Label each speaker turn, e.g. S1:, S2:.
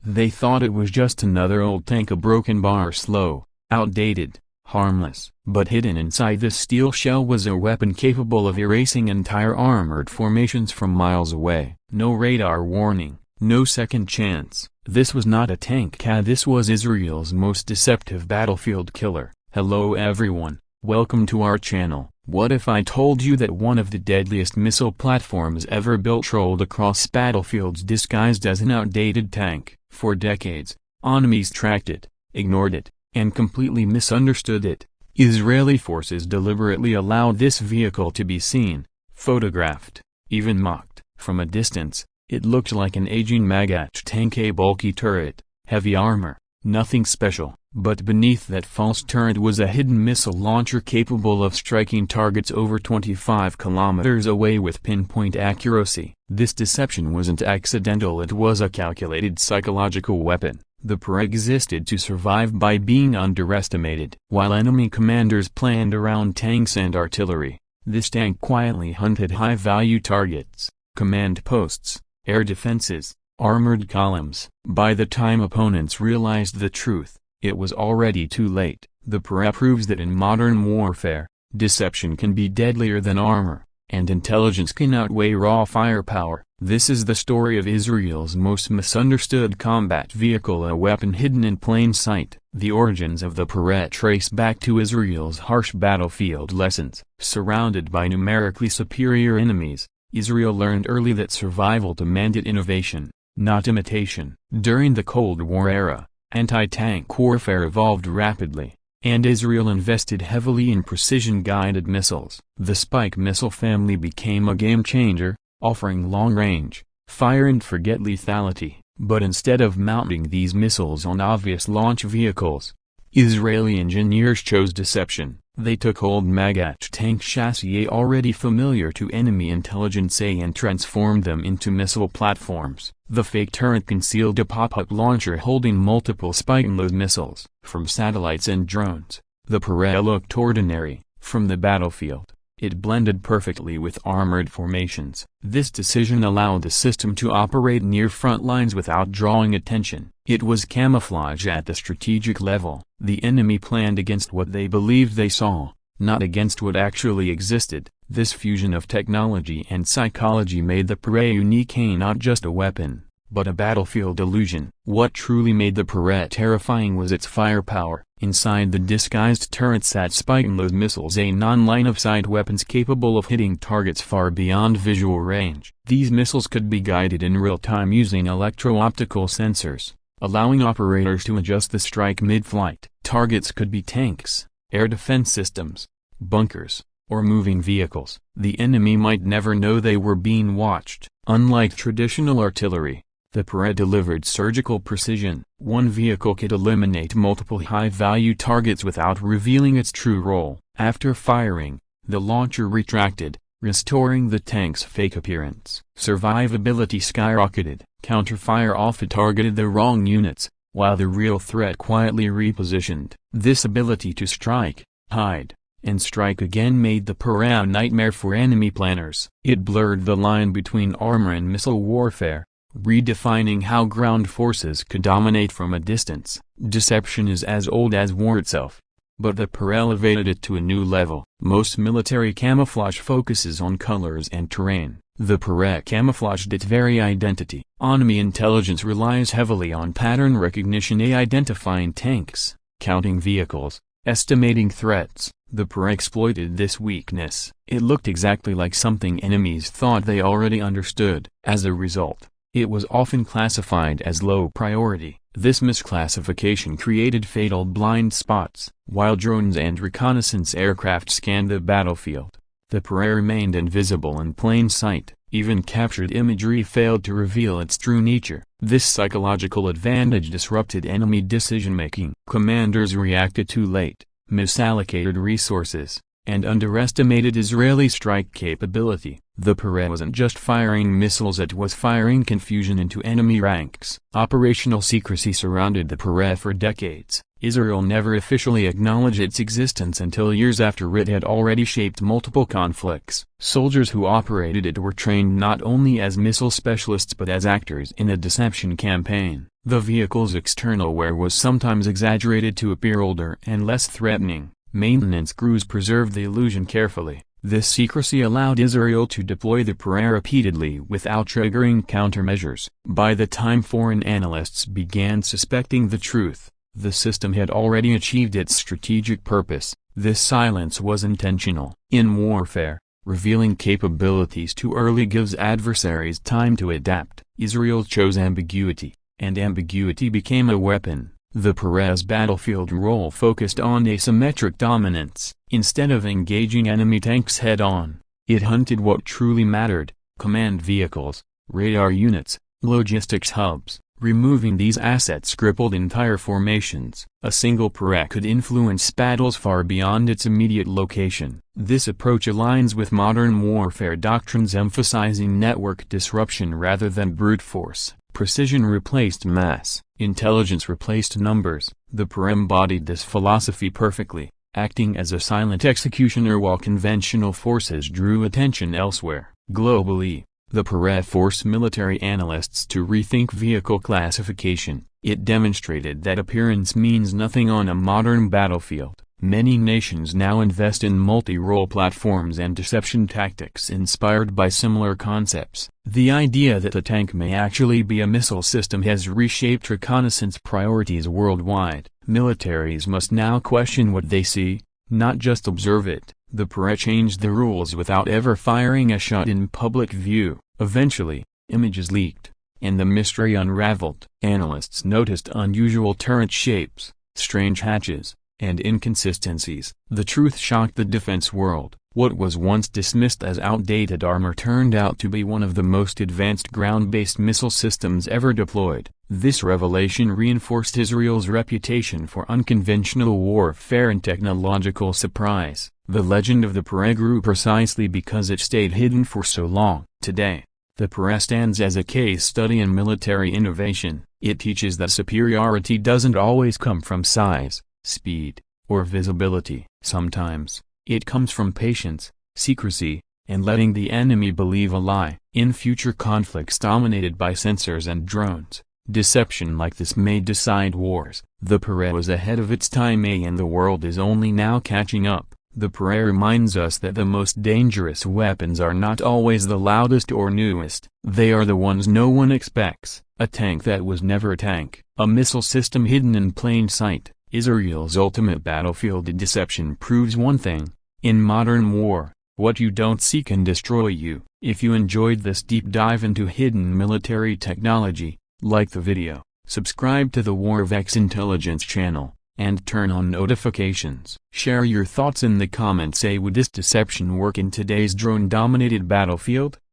S1: They thought it was just another old tank, a broken bar, slow, outdated, harmless. But hidden inside this steel shell was a weapon capable of erasing entire armored formations from miles away. No radar warning, no second chance. This was not a tank, this was Israel's most deceptive battlefield killer. Hello everyone, welcome to our channel. What if I told you that one of the deadliest missile platforms ever built trolled across battlefields disguised as an outdated tank? For decades, enemies tracked it, ignored it, and completely misunderstood it. Israeli forces deliberately allowed this vehicle to be seen, photographed, even mocked. From a distance, it looked like an aging Magat tank, a bulky turret, heavy armor, nothing special. But beneath that false turret was a hidden missile launcher capable of striking targets over 25 kilometers away with pinpoint accuracy. This deception wasn't accidental, it was a calculated psychological weapon. The PEREH existed to survive by being underestimated. While enemy commanders planned around tanks and artillery, this tank quietly hunted high-value targets, command posts, air defenses, armored columns. By the time opponents realized the truth, it was already too late. The PEREH proves that in modern warfare, deception can be deadlier than armor, and intelligence can outweigh raw firepower. This is the story of Israel's most misunderstood combat vehicle, a weapon hidden in plain sight. The origins of the PEREH trace back to Israel's harsh battlefield lessons. Surrounded by numerically superior enemies, Israel learned early that survival demanded innovation, not imitation. During the Cold War era, anti-tank warfare evolved rapidly, and Israel invested heavily in precision-guided missiles. The Spike missile family became a game-changer, offering long-range, fire-and-forget lethality. But instead of mounting these missiles on obvious launch vehicles, Israeli engineers chose deception. They took old Magat tank chassis already familiar to enemy intelligence and transformed them into missile platforms. The fake turret concealed a pop-up launcher holding multiple Spike NLOS missiles. From satellites and drones, the PEREH looked ordinary. From the battlefield, it blended perfectly with armored formations. This decision allowed the system to operate near front lines without drawing attention. It was camouflage at the strategic level. The enemy planned against what they believed they saw, not against what actually existed. This fusion of technology and psychology made the PEREH unique, not just a weapon, but a battlefield illusion. What truly made the PEREH terrifying was its firepower. Inside the disguised turret sat Spike NLOS missiles, a non-line-of-sight weapons capable of hitting targets far beyond visual range. These missiles could be guided in real time using electro-optical sensors, allowing operators to adjust the strike mid-flight. Targets could be tanks, air defense systems, bunkers, or moving vehicles. The enemy might never know they were being watched. Unlike traditional artillery, the PEREH delivered surgical precision. One vehicle could eliminate multiple high-value targets without revealing its true role. After firing, the launcher retracted, restoring the tank's fake appearance. Survivability skyrocketed. Counterfire often targeted the wrong units, while the real threat quietly repositioned. This ability to strike, hide, and strike again made the PEREH a nightmare for enemy planners. It blurred the line between armor and missile warfare, redefining how ground forces could dominate from a distance. Deception is as old as war itself, but the PEREH elevated it to a new level. Most military camouflage focuses on colors and terrain. The PEREH camouflaged its very identity. Enemy intelligence relies heavily on pattern recognition, identifying tanks, counting vehicles, estimating threats. The PEREH exploited this weakness. It looked exactly like something enemies thought they already understood. As a result, it was often classified as low priority. This misclassification created fatal blind spots. While drones and reconnaissance aircraft scanned the battlefield, the PEREH remained invisible in plain sight. Even captured imagery failed to reveal its true nature. This psychological advantage disrupted enemy decision-making. Commanders reacted too late, misallocated resources, and underestimated Israeli strike capability. The PEREH wasn't just firing missiles, it was firing confusion into enemy ranks. Operational secrecy surrounded the PEREH for decades. Israel never officially acknowledged its existence until years after it had already shaped multiple conflicts. Soldiers who operated it were trained not only as missile specialists but as actors in a deception campaign. The vehicle's external wear was sometimes exaggerated to appear older and less threatening. Maintenance crews preserved the illusion carefully. This secrecy allowed Israel to deploy the PEREH repeatedly without triggering countermeasures. By the time foreign analysts began suspecting the truth, the system had already achieved its strategic purpose. This silence was intentional. In warfare, revealing capabilities too early gives adversaries time to adapt. Israel chose ambiguity, and ambiguity became a weapon. The PEREH's battlefield role focused on asymmetric dominance. Instead of engaging enemy tanks head-on, it hunted what truly mattered: command vehicles, radar units, logistics hubs. Removing these assets crippled entire formations. A single PEREH could influence battles far beyond its immediate location. This approach aligns with modern warfare doctrines emphasizing network disruption rather than brute force. Precision replaced mass. Intelligence replaced numbers. The PEREH embodied this philosophy perfectly, acting as a silent executioner while conventional forces drew attention elsewhere. Globally, the PEREH forced military analysts to rethink vehicle classification. It demonstrated that appearance means nothing on a modern battlefield. Many nations now invest in multi-role platforms and deception tactics inspired by similar concepts. The idea that a tank may actually be a missile system has reshaped reconnaissance priorities worldwide. Militaries must now question what they see, not just observe it. The PEREH changed the rules without ever firing a shot in public view. Eventually, images leaked, and the mystery unraveled. Analysts noticed unusual turret shapes, strange hatches, and inconsistencies. The truth shocked the defense world. What was once dismissed as outdated armor turned out to be one of the most advanced ground-based missile systems ever deployed. This revelation reinforced Israel's reputation for unconventional warfare and technological surprise. The legend of the PEREH grew precisely because it stayed hidden for so long. Today, the PEREH stands as a case study in military innovation. It teaches that superiority doesn't always come from size, speed, or visibility. Sometimes, it comes from patience, secrecy, and letting the enemy believe a lie. In future conflicts dominated by sensors and drones, deception like this may decide wars. The PEREH was ahead of its time, and the world is only now catching up. The PEREH reminds us that the most dangerous weapons are not always the loudest or newest. They are the ones no one expects. A tank that was never a tank. A missile system hidden in plain sight. Israel's ultimate battlefield deception proves one thing: in modern war, what you don't see can destroy you. If you enjoyed this deep dive into hidden military technology, like the video, subscribe to the Warvex Intelligence channel, and turn on notifications. Share your thoughts in the comments. Say, would this deception work in today's drone-dominated battlefield?